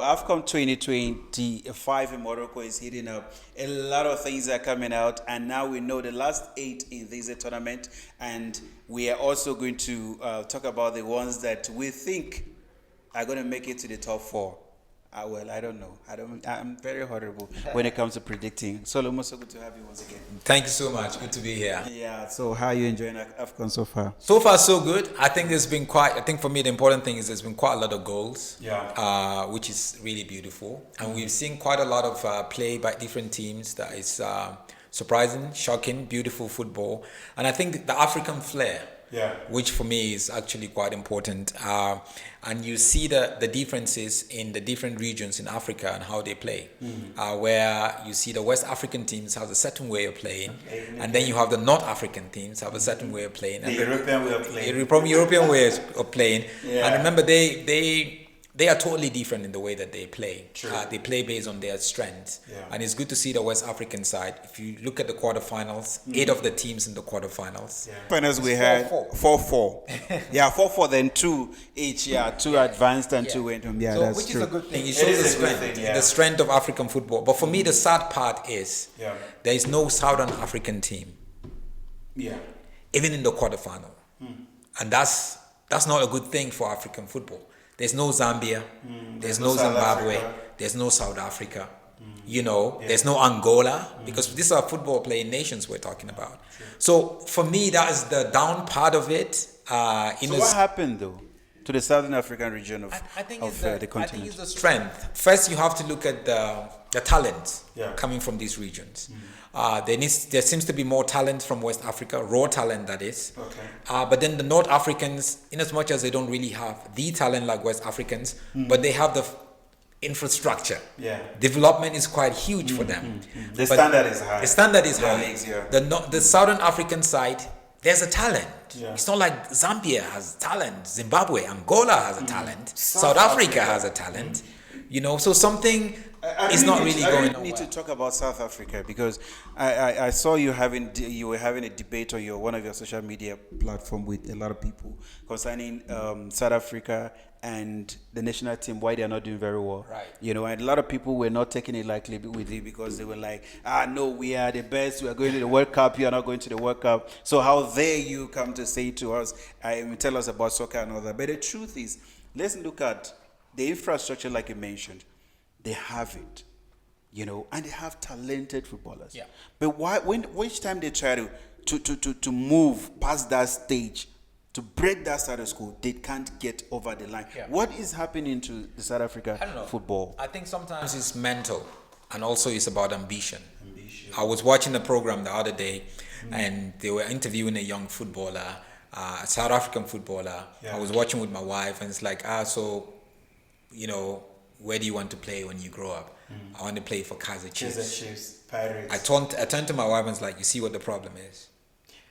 AFCON 2025 in Morocco is heating up. A lot of things are coming out, and now we know the last 8 in this tournament, and we are also going to talk about the ones that we think are going to make it to the top 4. Well, I don't know. I'm very horrible when it comes to predicting. Solomon, so good to have you once again. Thank you so much. Good to be here. Yeah. So, how are you enjoying AFCON so far? So far, so good. I think there's been I think for me, the important thing is there's been quite a lot of goals. Yeah. Which is really beautiful, and we've seen quite a lot of play by different teams. That is surprising, shocking, beautiful football, and I think the African flair. Yeah. Which for me is actually quite important. And you see the differences in the different regions in Africa and how they play. Where you see the West African teams have a certain way of playing, and then you have the North African teams have a certain way of playing. The European way of playing. European way of playing. Yeah. And remember, they are totally different in the way that they play. True. They play based on their strengths. Yeah. And it's good to see the West African side. If you look at the quarterfinals, 8 of the teams in the quarterfinals. Yeah. Finals we had 4-4. Yeah, 4-4, then 2 each. Yeah, 2 advanced and 2 went home. Yeah, so, that's which true. is a good thing. It shows the strength of African football. But for me, the sad part is there is no Southern African team. Yeah. Even in the quarterfinal. And that's not a good thing for African football. There's no Zambia, there's no Zimbabwe, there's no South Africa, there's no Angola, because these are football playing nations we're talking about. So for me, that is the down part of it. So what happened though to the Southern African region of the continent? I think it's the strength. First, you have to look at the talent coming from these regions. There seems to be more talent from West Africa, raw talent that is. Okay. But then the North Africans, in as much as they don't really have the talent like West Africans, but they have the infrastructure. Yeah. Development is quite huge for them. The standard is high. The standard is high. The Southern African side, there's a talent. Yeah. It's not like Zambia has talent, Zimbabwe, Angola has a talent, South Africa has a talent. So something is not really going on. I need to talk about South Africa because I saw you were having a debate on one of your social media platform with a lot of people concerning South Africa and the national team, why they are not doing very well. Right. And a lot of people were not taking it lightly with it because they were like, no, we are the best. We are going to the World Cup. You are not going to the World Cup. So how dare you come to say to us, tell us about soccer and all that. But the truth is, let's look at the infrastructure like you mentioned. They have it, and they have talented footballers. Yeah. But which time they try to move past that stage, to break that status quo, they can't get over the line. Yeah. What is happening to the South Africa football? I think sometimes it's mental, and also it's about ambition. I was watching a program the other day, and they were interviewing a young footballer, a South African footballer. Yeah. I was watching with my wife, and it's like, where do you want to play when you grow up? I want to play for Kaizer Chiefs. Pirates. I turned to my wife and was like, you see what the problem is?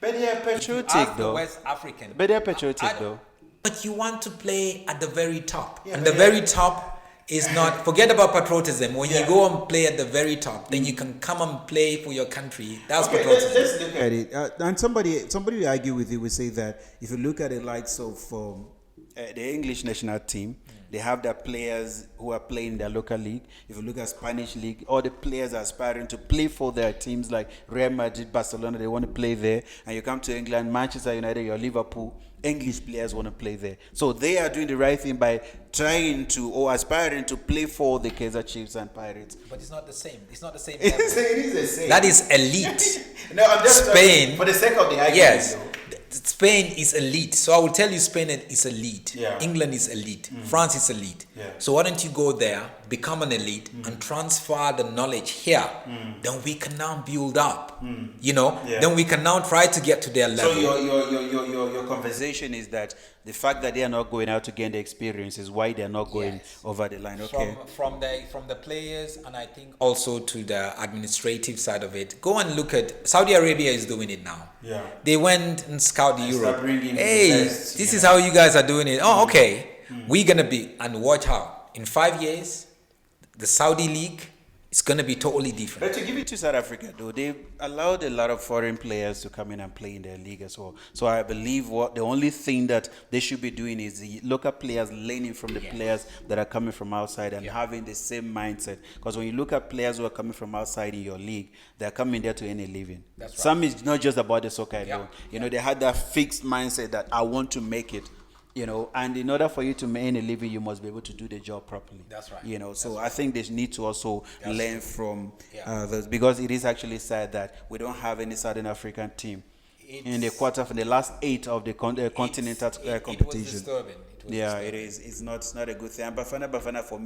But they are patriotic though. West African. But they are patriotic though. But you want to play at the very top. And the very top is not, forget about patriotism. When you go and play at the very top, then you can come and play for your country. That's patriotism. Let's look at it. And somebody will argue with you, will say that if you look at the likes of the English national team, they have their players who are playing in their local league. If you look at Spanish league, all the players are aspiring to play for their teams like Real Madrid, Barcelona, they want to play there. And you come to England, Manchester United, your Liverpool, English players want to play there. So they are doing the right thing by trying to or aspiring to play for the Kaizer Chiefs and Pirates. But it's not the same. It's not the same. It is the same. That is elite. No, I'm just Spain. For the sake of the argument. Yes. Spain is elite. So I will tell you Spain is elite. Yeah. England is elite. France is elite. Yeah. So why don't you go there, become an elite, and transfer the knowledge here? Then we can now build up. Then we can now try to get to their level. So your conversation is that the fact that they are not going out to gain the experience is why they are not going over the line. Okay. From the players, and I think also to the administrative side of it. Go and look at Saudi Arabia is doing it now. Yeah. They went and scouted Europe. Hey, this is how you guys are doing it. Oh, okay. We're gonna be, and watch how in 5 years, the Saudi league it's going to be totally different. But to give it to South Africa, though, they allowed a lot of foreign players to come in and play in their league as well. So I believe what the only thing that they should be doing is the local players learning from the players that are coming from outside and having the same mindset. Because when you look at players who are coming from outside in your league, they're coming there to earn a living. That's right. Some is not just about the soccer alone. You know, they had that fixed mindset that I want to make it. You know, and in order for you to earn a living, you must be able to do the job properly. That's right. You know, so I think they need to also learn from those, because it is actually sad that we don't have any Southern African team in the the last 8 of the continental competition. It was disturbing. It is. It's not a good thing. And Bafana, for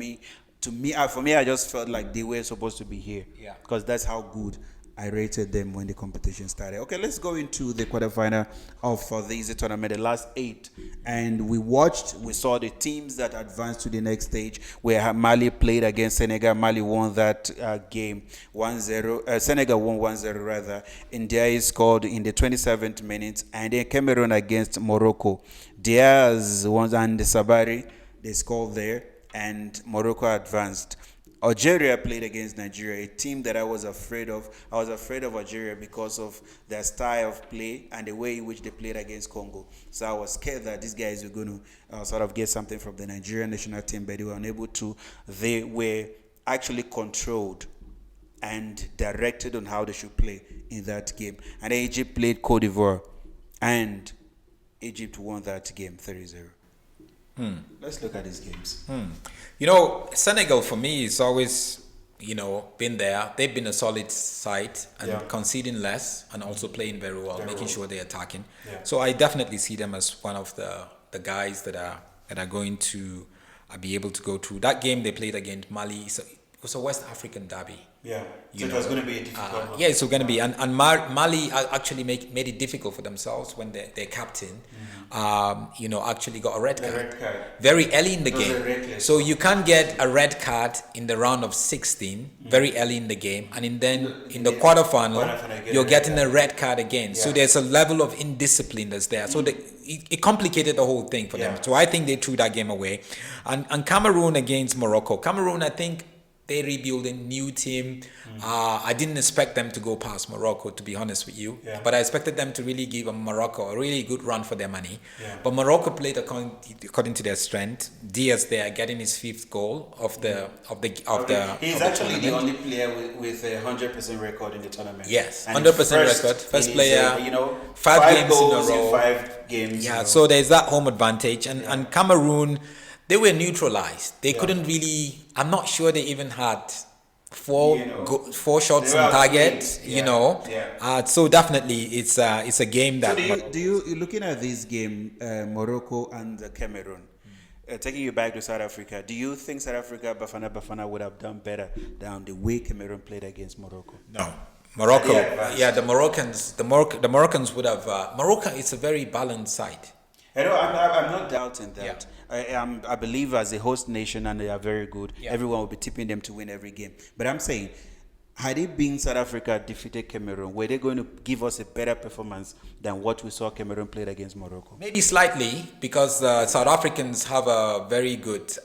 me, I just felt like they were supposed to be here. Yeah. Because that's how good I rated them when the competition started. Okay, let's go into the quarterfinal of the Easy tournament, the last 8. And we saw the teams that advanced to the next stage, where Mali played against Senegal. Mali won that game 1-0. Senegal won 1-0 rather. India scored in the 27th minute. And then Cameroon against Morocco. Diaz and Sabari, they scored there. And Morocco advanced. Algeria played against Nigeria, a team that I was afraid of. I was afraid of Algeria because of their style of play and the way in which they played against Congo. So I was scared that these guys were going to sort of get something from the Nigerian national team, but they were unable to. They were actually controlled and directed on how they should play in that game. And then Egypt played Cote d'Ivoire, and Egypt won that game 3-0. Let's look at these games. You know, Senegal for me is always, been there. They've been a solid side and conceding less and also playing very well, making sure they're attacking. Yeah. So I definitely see them as one of the guys that are going to be able to go through. That game they played against Mali, so it was a West African derby. Yeah, so it was going to be a difficult one. Yeah, it's going to be. And Mali actually made it difficult for themselves when their captain, actually got a red card. Very early in the game. So you can't get a red card in the round of 16, very early in the game. And then in the quarterfinal, you're getting a red card again. Yeah. So there's a level of indiscipline that's there. So it complicated the whole thing for them. So I think they threw that game away. And Cameroon against Morocco. Cameroon, I think, they rebuilding, new team. I didn't expect them to go past Morocco, to be honest with you. Yeah. But I expected them to really give Morocco a really good run for their money. Yeah. But Morocco played according to their strength. Diaz there getting his 5th goal of the He's actually the only player with a 100% record in the tournament. Yes, 100% record. First player. 5 games goals in a row. 5 games. Yeah. So there's that home advantage, and Cameroon, they were neutralized. They couldn't really. I'm not sure they even had 4 shots on target. So definitely it's a game that. So do you looking at this game, Morocco and Cameroon, taking you back to South Africa? Do you think South Africa, Bafana would have done better than the way Cameroon played against Morocco? No. Morocco, the Moroccans would have. Morocco is a very balanced side. I'm not doubting that. I believe as a host nation, and they are very good, everyone will be tipping them to win every game. But I'm saying, had it been South Africa defeated Cameroon, were they going to give us a better performance than what we saw Cameroon played against Morocco? Maybe slightly, because South Africans have a very good,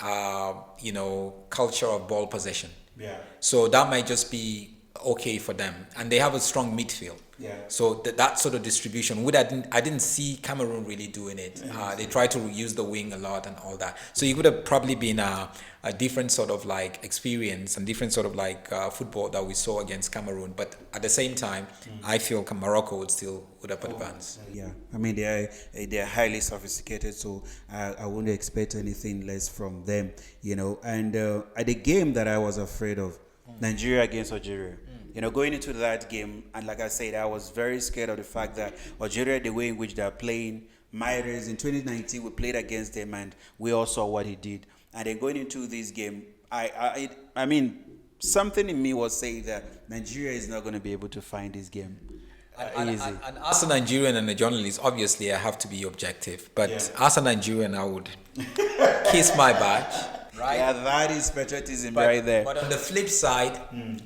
culture of ball possession. Yeah. So that might just be okay for them, and they have a strong midfield. Yeah. So that sort of distribution, I didn't see Cameroon really doing it. They try to use the wing a lot and all that. So it would have probably been a different sort of like experience and different sort of like football that we saw against Cameroon. But at the same time, I feel Morocco would have advanced. Yeah, I mean they are highly sophisticated, so I wouldn't expect anything less from them. And at the game that I was afraid of, Nigeria against Algeria. Going into that game, and like I said, I was very scared of the fact that Algeria, the way in which they're playing, Mahrez, in 2019, we played against them, and we all saw what he did. And then going into this game, I mean, something in me was saying that Nigeria is not going to be able to find this game easy. And as a Nigerian and a journalist, obviously, I have to be objective. But as a Nigerian, I would kiss my badge. Right? Yeah, that is patriotism right there. But on the flip side,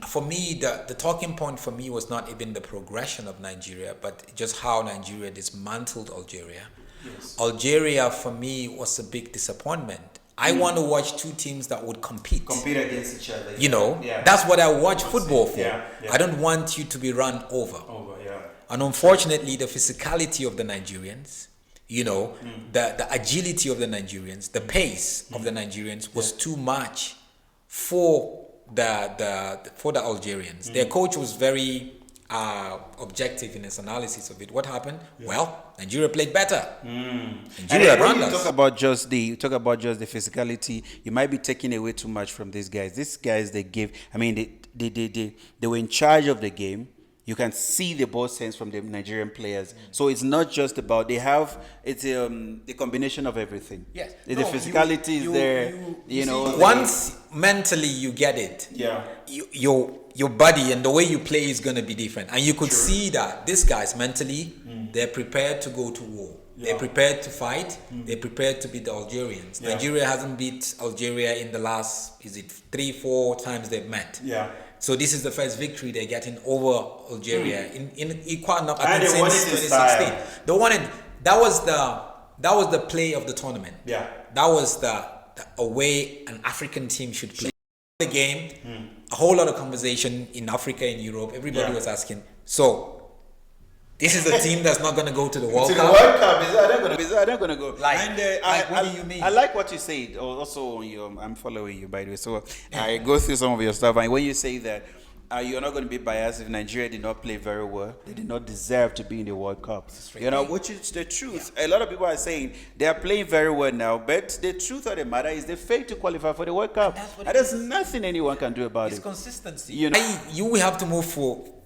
for me, the talking point for me was not even the progression of Nigeria, but just how Nigeria dismantled Algeria. Yes. Algeria, for me, was a big disappointment. I want to watch two teams that would compete against each other. You know, that's what I watch football for. I don't want you to be run over. And unfortunately, the physicality of the Nigerians, you know, the agility of the Nigerians, the pace of the Nigerians was too much for the Algerians. Their coach was very objective in his analysis of it. What happened? Well, Nigeria played better. Nigeria ran us. Talk about just the physicality. You might be taking away too much from these guys. These guys, they were in charge of the game. You can see the ball sense from the Nigerian players. So it's not just about the combination of everything. Yes. The physicality is there. You know. Once mentally you get it. Yeah. Your body and the way you play is going to be different. And you could see that these guys mentally, they're prepared to go to war. Yeah. They're prepared to fight. They're prepared to beat the Algerians. Yeah. Nigeria hasn't beat Algeria in the last, 3-4 times they've met. Yeah. So this is the first victory they're getting over Algeria in equal enough. I think since 2016. They wanted that was the play of the tournament. Yeah. That was the way an African team should play the game. A whole lot of conversation in Africa, in Europe. Everybody was asking. So this is a team that's not going to go to the World Cup. To the World Cup, is that not going to go? What do you mean? I like what you said. Also, I'm following you, by the way. So I go through some of your stuff, and when you say that you're not going to be biased if Nigeria did not play very well, they did not deserve to be in the World Cup. You know, which is the truth. Yeah. A lot of people are saying they are playing very well now, but the truth of the matter is they failed to qualify for the World Cup. And there's nothing anyone can do about it. It's consistency. You know, you have to move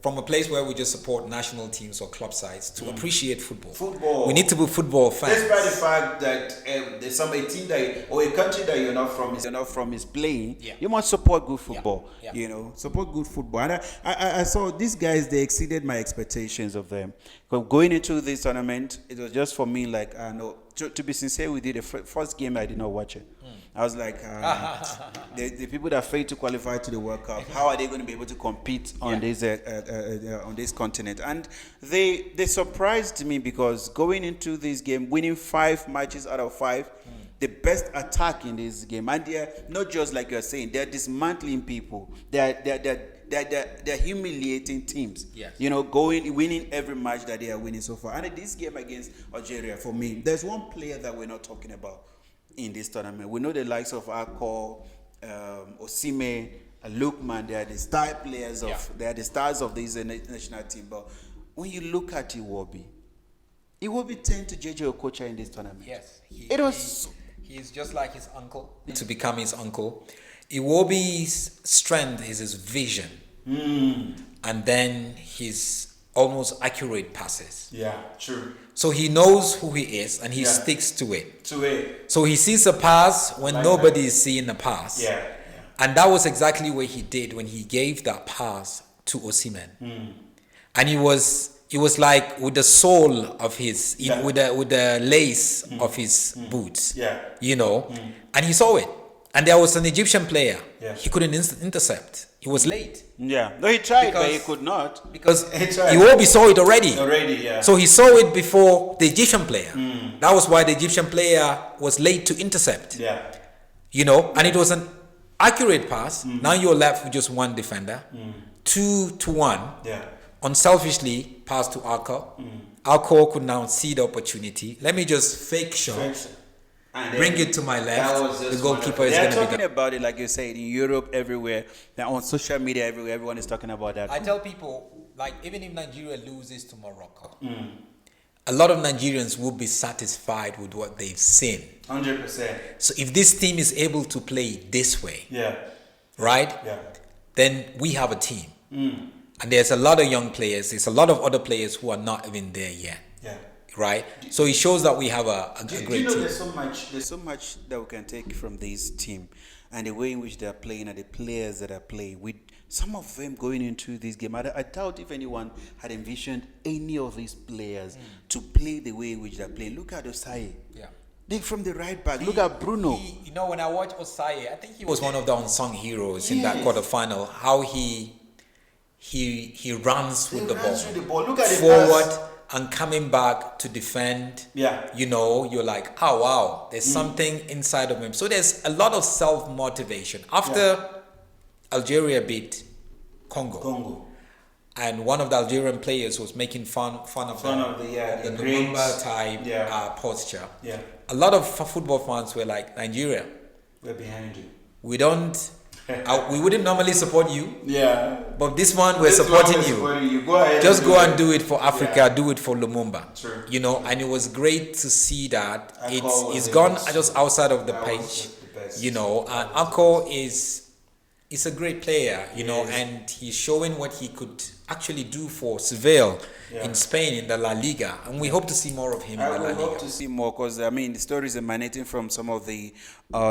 from a place where we just support national teams or club sides to appreciate football. We need to be football fans. Despite the fact that there's a team or a country that you're not from is playing, you must support good football. Yeah. You know, support good football. And I saw these guys; they exceeded my expectations of them. But going into this tournament, it was just for me like, no. To be sincere with you, the first game I did not watch it. I was like, the people that failed to qualify to the World Cup, how are they going to be able to compete on this continent? And they surprised me because going into this game, winning 5 matches out of 5, the best attack in this game, and they're not just like you're saying, they're dismantling people. They're humiliating teams. Yes. You know, winning every match that they are winning so far. And this game against Algeria, for me, there's one player that we're not talking about in this tournament. We know the likes of Akol, Osimhen, Lookman. They are the star players they are the stars of this national team. But when you look at Iwobi turned to JJ Okocha in this tournament. Yes, he's just like his uncle. To become his uncle. Iwobi's strength is his vision, and then his almost accurate passes. Yeah, true. So he knows who he is, and he sticks to it. So he sees a pass when nobody is seeing the pass. Yeah. And that was exactly what he did when he gave that pass to Osimhen. And it was like with the sole of his, with the lace of his boots. Yeah. You know, and he saw it. And there was an Egyptian player. Yeah. He couldn't intercept. He was late. Yeah. No, he tried, but he could not. Because Iwobi saw it already. Yeah. So he saw it before the Egyptian player. That was why the Egyptian player was late to intercept. Yeah. You know, and it was an accurate pass. Now you're left with just one defender. 2-1. Yeah. Unselfishly pass to Akol. Akol could now see the opportunity. Let me just fake shot. Bring it to my left. The goalkeeper is going to be talking about it, like you said, in Europe, everywhere. Now on social media, everywhere, everyone is talking about that. I tell people, like, even if Nigeria loses to Morocco, a lot of Nigerians will be satisfied with what they've seen. 100%. So if this team is able to play this way, right? Then we have a team. And there's a lot of young players. There's a lot of other players who are not even there yet. Right, so it shows that we have a great team. There's so much that we can take from this team, and the way in which they are playing, and the players that are playing. With some of them going into this game, I doubt if anyone had envisioned any of these players to play the way in which they're playing. Look at Osayi. From the right back. Look at Bruno. When I watch Osayi, I think he was one of the unsung heroes in that quarterfinal. How he runs with the ball. Look at forward. the pass. and coming back to defend. Yeah. You know, you're like, oh wow, there's something inside of him. So there's a lot of self-motivation. After Algeria beat Congo. And one of the Algerian players was making fun of the Lumumba type posture. Yeah. A lot of football fans were like, Nigeria, we're behind you. We don't. We wouldn't normally support you. Yeah. But this one, we're supporting you. Go ahead. Just go and do it for Africa. Do it for Lumumba. True. You know, and it was great to see that it's gone just outside of the pitch. You know, and Akko is a great player. You know, and he's showing what he could actually do for Seville in Spain in the La Liga, and we hope to see more of him in the La Liga. I hope to see more, because I mean the stories emanating from some of the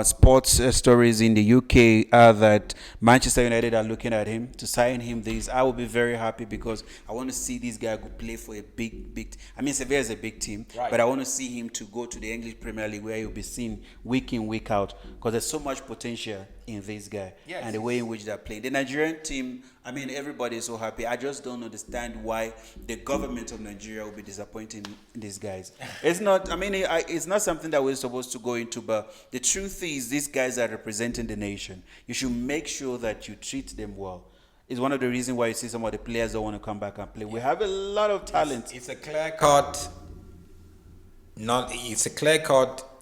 sports stories in the UK are that Manchester United are looking at him to sign him. I will be very happy, because I want to see this guy go play for a big. I mean, Sevilla is a big team, but I want to see him to go to the English Premier League, where he'll be seen week in, week out, because there's so much potential in this guy and the way in which they're playing. The Nigerian team, I mean, everybody is so happy. I just don't understand why the government of Nigeria will be disappointing these guys. It's not, I mean, it's not something that we're supposed to go into, but the truth is these guys are representing the nation. You should make sure that you treat them well. It's one of the reasons why you see some of the players don't want to come back and play. We have a lot of talent. It's a clear-cut,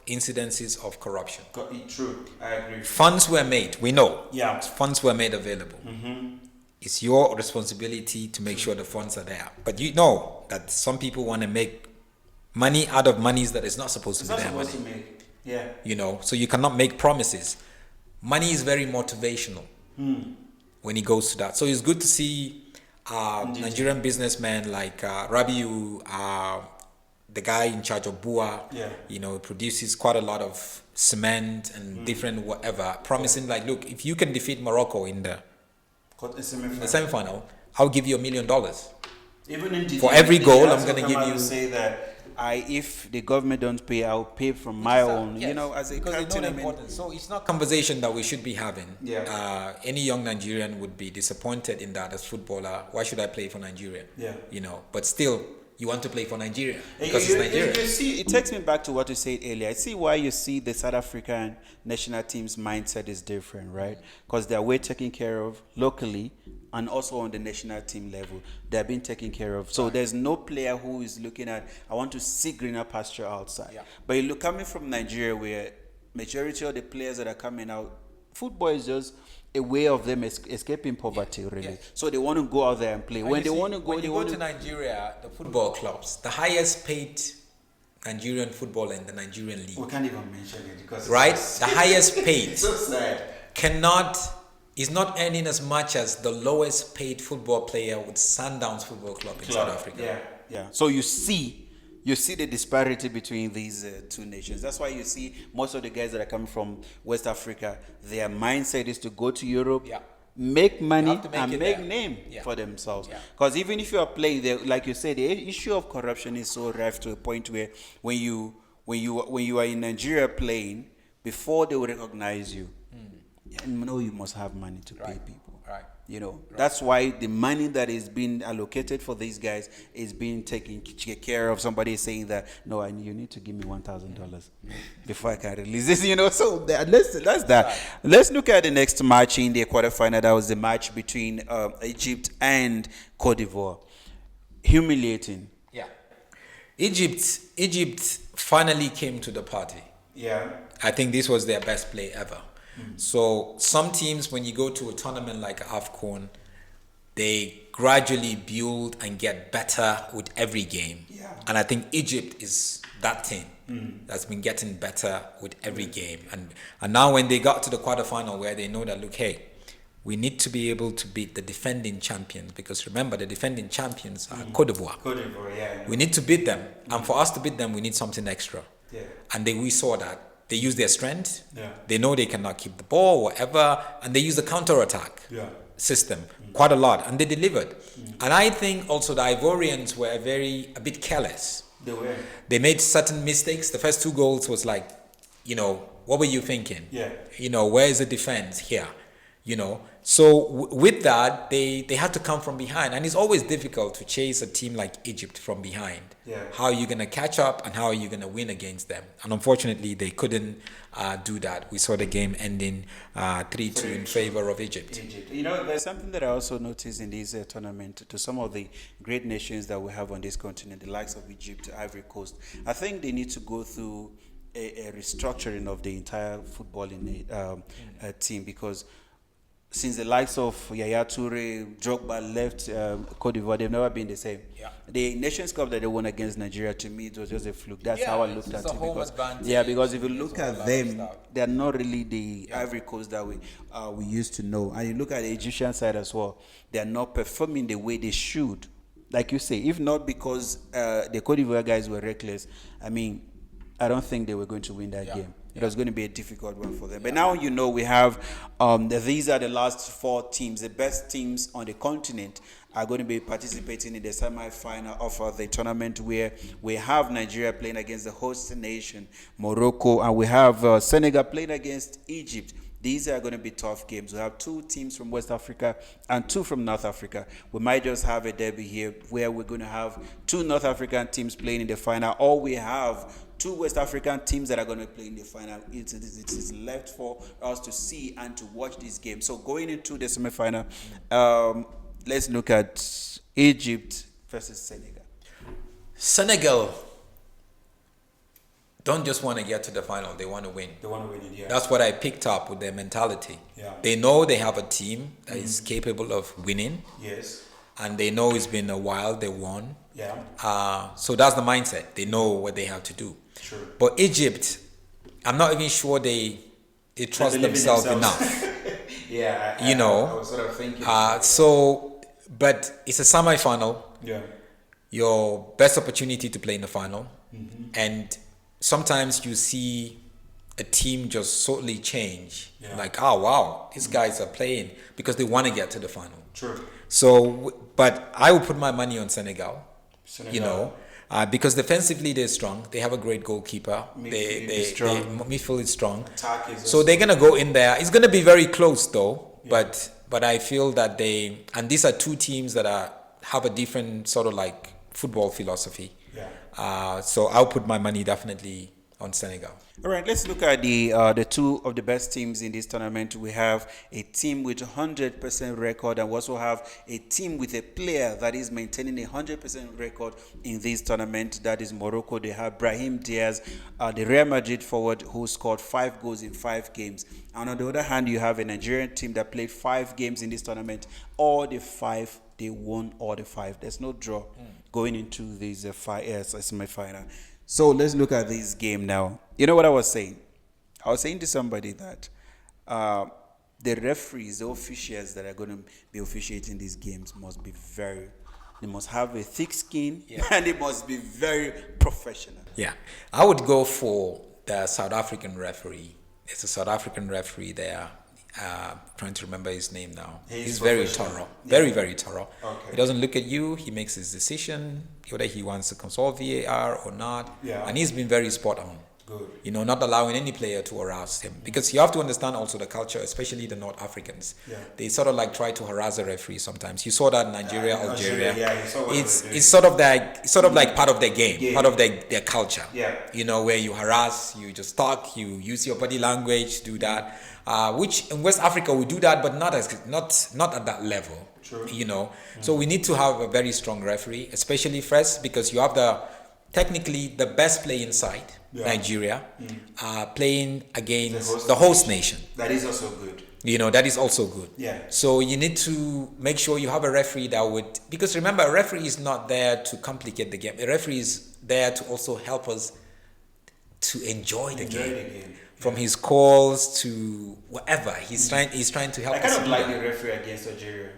incidences of corruption. True, I agree. Funds were made, we know. Yeah. Funds were made available. It's your responsibility to make sure the funds are there. But you know that some people want to make money out of monies that is not supposed to be their money. Yeah. You know, so you cannot make promises. Money is very motivational when it goes to that. So it's good to see Nigerian businessmen like Rabiu, the guy in charge of Bua, you know, produces quite a lot of cement and different whatever, promising like, look, if you can defeat Morocco in the semi-final, I'll give you $1 million. Even for every goal, I'm going to give you. Say that if the government don't pay, I'll pay from my own. You know, as a captain. So it's not conversation that we should be having. Any young Nigerian would be disappointed in that as footballer. Why should I play for Nigeria? You know, but still, you want to play for Nigeria because it's Nigeria. You see, it takes me back to what you said earlier. I see why you see the South African national team's mindset is different, right? Because they're way taken care of locally and also on the national team level. They're being taken care of. So there's no player who is looking at, I want to see greener pasture outside. But you look, coming from Nigeria, where majority of the players that are coming out, football is just a way of them escaping poverty, really. So they want to go out there and play. When they want to go, when you go to Nigeria, the football clubs, the highest paid Nigerian footballer in the Nigerian league. We can't even mention it because the highest paid so sad. Is not earning as much as the lowest paid football player with Sundowns Football Club in South Africa. So you see the disparity between these two nations. That's why you see most of the guys that are coming from West Africa, their mindset is to go to Europe, make money, and make name for themselves. Because even if you are playing there, like you said, the issue of corruption is so rife to a point where when you are in Nigeria playing, before they will recognize you, you know you must have money to pay people. You know, that's why the money that is being allocated for these guys is being taken care of. Somebody is saying that, no, you need to give me $1,000 before I can release this, you know. So that's that. Let's look at the next match in the quarterfinal. That was the match between Egypt and Cote d'Ivoire. Humiliating. Egypt finally came to the party. I think this was their best play ever. So some teams, when you go to a tournament like AFCON, they gradually build and get better with every game. And I think Egypt is that team that's been getting better with every game. And now when they got to the quarterfinal, where they know that, look, hey, we need to be able to beat the defending champions, because remember, the defending champions are Cote d'Ivoire. We need to beat them. And for us to beat them, we need something extra. And we saw that. They use their strength. They know they cannot keep the ball, whatever, and they use the counter-attack system quite a lot, and they delivered. And I think also the Ivorians were a bit careless. They were. They made certain mistakes. The first 2 goals was like, you know, what were you thinking? You know, where is the defense here? So with that, they had to come from behind, and it's always difficult to chase a team like Egypt from behind. Yeah. How are you going to catch up, and how are you going to win against them? And unfortunately, they couldn't do that. We saw the game ending 3-2 in favor of Egypt. There's something that I also noticed in this tournament to some of the great nations that we have on this continent, the likes of Egypt, Ivory Coast. I think they need to go through a restructuring of the entire footballing team, because since the likes of Yaya Toure, Drogba left Cote d'Ivoire, they've never been the same. Yeah. The Nations Cup that they won against Nigeria, to me, it was just a fluke. That's how I looked at it. Because if you look at them, they're not really the Ivory Coast that we used to know. And you look at the Egyptian side as well, they're not performing the way they should. Like you say, if not because the Cote d'Ivoire guys were reckless, I don't think they were going to win that game. It was going to be a difficult one for them. But now we have these are the last 4 teams. The best teams on the continent are going to be participating in the semi-final of the tournament, where we have Nigeria playing against the host nation, Morocco, and we have Senegal playing against Egypt. These are going to be tough games. We have 2 teams from West Africa and 2 from North Africa. We might just have a derby here where we're going to have 2 North African teams playing in the final, or we have 2 West African teams that are going to play in the final. It is left for us to see and to watch this game. So going into the semi-final, let's look at Egypt versus Senegal. Senegal don't just want to get to the final, they want to win. They want to win it, yeah. That's what I picked up with their mentality. Yeah. They know they have a team that is capable of winning. Yes. And they know it's been a while they won. Yeah. So that's the mindset. They know what they have to do. Sure. But Egypt, I'm not even sure they trust themselves enough. Yeah. I was sort of thinking. But it's a semi-final. Yeah. Your best opportunity to play in the final. Mm-hmm. And sometimes you see a team just totally change. Yeah. Like, oh, wow, these guys are playing because they want to get to the final. True. So, but I would put my money on Senegal. Because defensively they're strong. They have a great goalkeeper. Midfield is strong. So they're going to go in there. It's going to be very close though. Yeah. But I feel that these are 2 teams that have a different sort of like football philosophy. Yeah. So I'll put my money definitely on Senegal. All right, let's look at the 2 of the best teams in this tournament. We have a team with 100% record, and we also have a team with a player that is maintaining a 100% record in this tournament. That is Morocco. They have Brahim Diaz, the Real Madrid forward, who scored 5 goals in 5 games. And on the other hand, you have a Nigerian team that played 5 games in this tournament. All the 5, they won all the 5. There's no draw going into this semi-final. So let's look at this game now. You know what I was saying? I was saying to somebody that the referees, the officials that are going to be officiating these games they must have a thick skin, and they must be very professional. Yeah, I would go for the South African referee. It's a South African referee there. Trying to remember his name now. He's very thorough. Very, very thorough. Okay. He doesn't look at you. He makes his decision, whether he wants to consult VAR or not. Yeah. And he's been very spot on. Good. Not allowing any player to harass him. Because you have to understand also the culture, especially the North Africans. Yeah. They sort of like try to harass the referee sometimes. You saw that in Nigeria, Algeria. It's sort of like part of their game, part of their culture. Yeah. Where you harass, you just talk, you use your body language, do that. Which in West Africa we do that, but not at that level. True. So we need to have a very strong referee, especially first because you have technically the best playing side, Nigeria, playing against the host nation. That is also good. That is also good. Yeah. So you need to make sure you have a referee because remember, a referee is not there to complicate the game. A referee is there to also help us to enjoy the game. From his calls to whatever, he's trying to help us. I kind of like the referee against Algeria.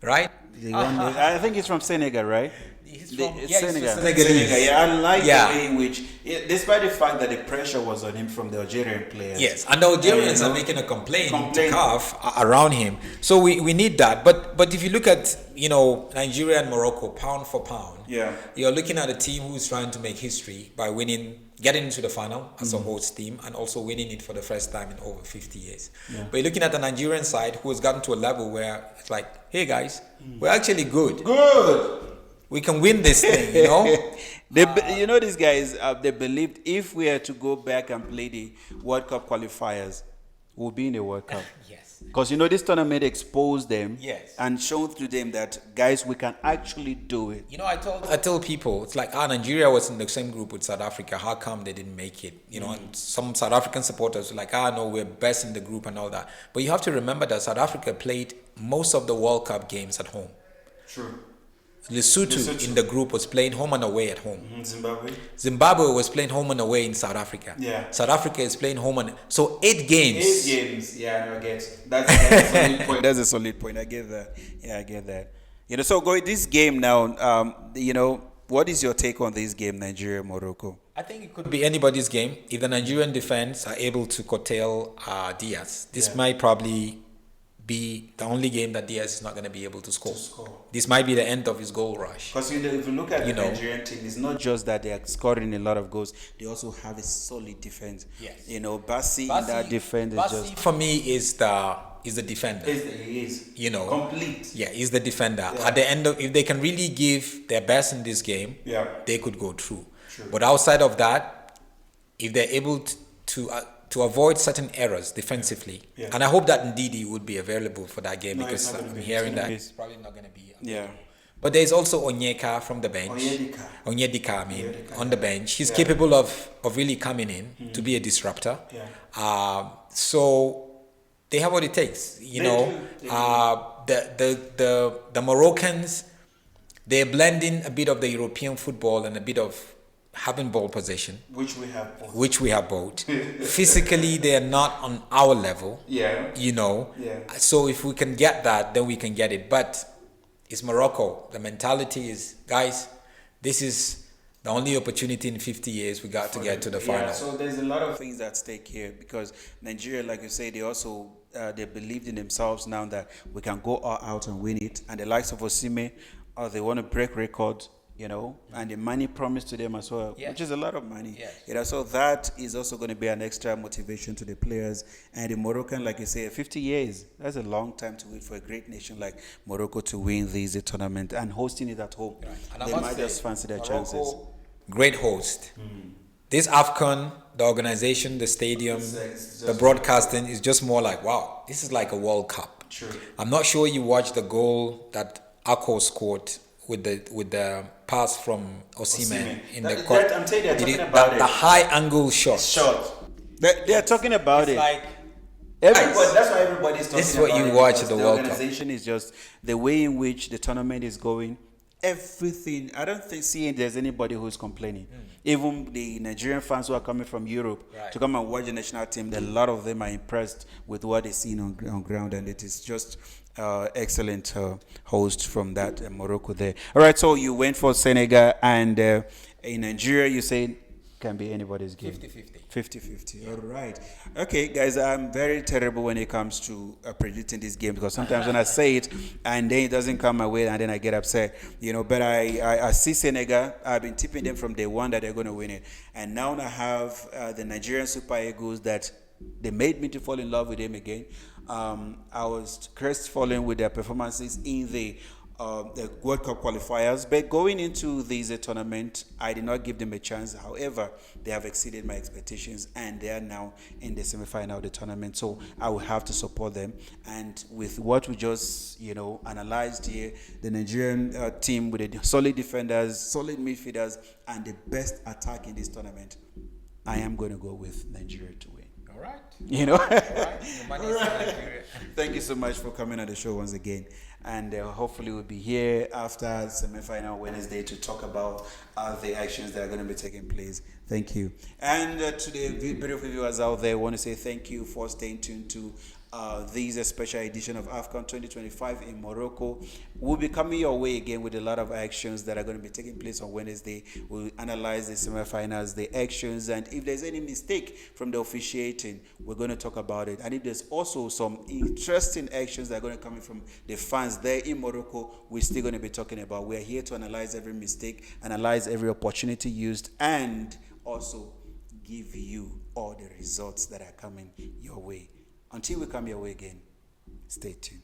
Right? I think he's from Senegal, right? He's The- from it's Senegal. Senegalese. Yeah, I like Yeah. the way in which, despite the fact that the pressure was on him from the Algerian players. Yes, and the Algerians are making a complaint to CAF around him. So we need that. But if you look at, Nigeria and Morocco, pound for pound, you're looking at a team who's trying to make history by getting into the final as a host team, and also winning it for the first time in over 50 years. But you're looking at the Nigerian side, who has gotten to a level where it's like, hey guys, we're actually good. We can win this thing, These guys, they believed if we had to go back and play the World Cup qualifiers, we'll be in the World Cup. Yes. Because, this tournament exposed them Yes. and showed to them that, guys, we can actually do it. I tell people, it's like, Nigeria was in the same group with South Africa. How come they didn't make it? And some South African supporters were like, no, we're best in the group and all that. But you have to remember that South Africa played most of the World Cup games at home. True. Lesotho in the group was playing home and away at home. Zimbabwe was playing home and away in South Africa. Yeah. South Africa is playing home and so 8 games. 8 games. Yeah, I get. That's a solid point. That's a solid point. I get that. Yeah, I get that. So going this game now. What is your take on this game, Nigeria Morocco? I think it could be anybody's game if the Nigerian defense are able to curtail Diaz. This might probably be the only game that Diaz is not going to be able to score. This might be the end of his goal rush. Because if you look at the Nigerian team, it's not just that they are scoring a lot of goals; they also have a solid defense. Yes. Bassi in that defense is just, for me, is the defender. He is. Complete. Yeah, he's the defender. Yeah. At the end if they can really give their best in this game, they could go through. True. But outside of that, if they're able to avoid certain errors defensively, and I hope that Ndidi would be available for that game, because I'm hearing that he's probably not going to be available. Yeah. But there's also Onyeka from the bench. Onyedika, on the bench. He's capable of really coming in to be a disruptor. Yeah. So they have what it takes. The Moroccans, they're blending a bit of the European football and a bit of having ball possession, which we have both. Physically, they are not on our level. Yeah. So if we can get that, then we can get it. But it's Morocco. The mentality is, guys, this is the only opportunity in 50 years we got to get to the final. So there's a lot of things at stake here, because Nigeria, like you say, they also they believed in themselves now that we can go all out and win it. And the likes of Osimhen, they want to break records. And the money promised to them as well, which is a lot of money. Yes. So that is also going to be an extra motivation to the players. And the Moroccan, like you say, 50 years, that's a long time to wait for a great nation like Morocco to win this tournament and hosting it at home. Right. They might just fancy their chances. Great host. This AFCON, the organization, the stadium, the broadcasting is just more like, wow, this is like a World Cup. True. I'm not sure you watched the goal that AFCON scored with the pass from Osimhen in the court. I'm telling you, they're talking about it. The high angle shot. They're talking about it. Like, that's why everybody's talking about it. This is what you watch at the World Cup. The organization is just the way in which the tournament is going. Everything. I don't see there's anybody who's complaining. Even the Nigerian fans who are coming from Europe to come and watch the national team, a lot of them are impressed with what they've seen on ground, and it is just excellent host from that Morocco there. All right, so you went for Senegal, and in Nigeria you say can be anybody's game. 50-50. 50-50. All right. Okay, guys, I'm very terrible when it comes to predicting this game, because sometimes when I say it and then it doesn't come my way and then I get upset, but I see Senegal. I've been tipping them from day one that they're going to win it. And now I have the Nigerian Super Eagles that they made me to fall in love with them again. I was crestfallen with their performances in the World Cup qualifiers, but going into this tournament, I did not give them a chance. However, they have exceeded my expectations, and they are now in the semi-final of the tournament. So I will have to support them. And with what we just, analyzed here, the Nigerian team with the solid defenders, solid midfielders, and the best attack in this tournament, I am going to go with Nigeria to win. All right. All right. Thank you so much for coming on the show once again. And hopefully we'll be here after semi-final Wednesday to talk about the actions that are going to be taking place. Thank you. And to the beautiful viewers out there, I want to say thank you for staying tuned to This is a special edition of AFCON 2025 in Morocco. We'll be coming your way again with a lot of actions that are going to be taking place on Wednesday. We'll analyze the semifinals, the actions, and if there's any mistake from the officiating, we're going to talk about it. And if there's also some interesting actions that are going to come in from the fans there in Morocco, we're still going to be talking about. We're here to analyze every mistake, analyze every opportunity used, and also give you all the results that are coming your way. Until we come your way again, stay tuned.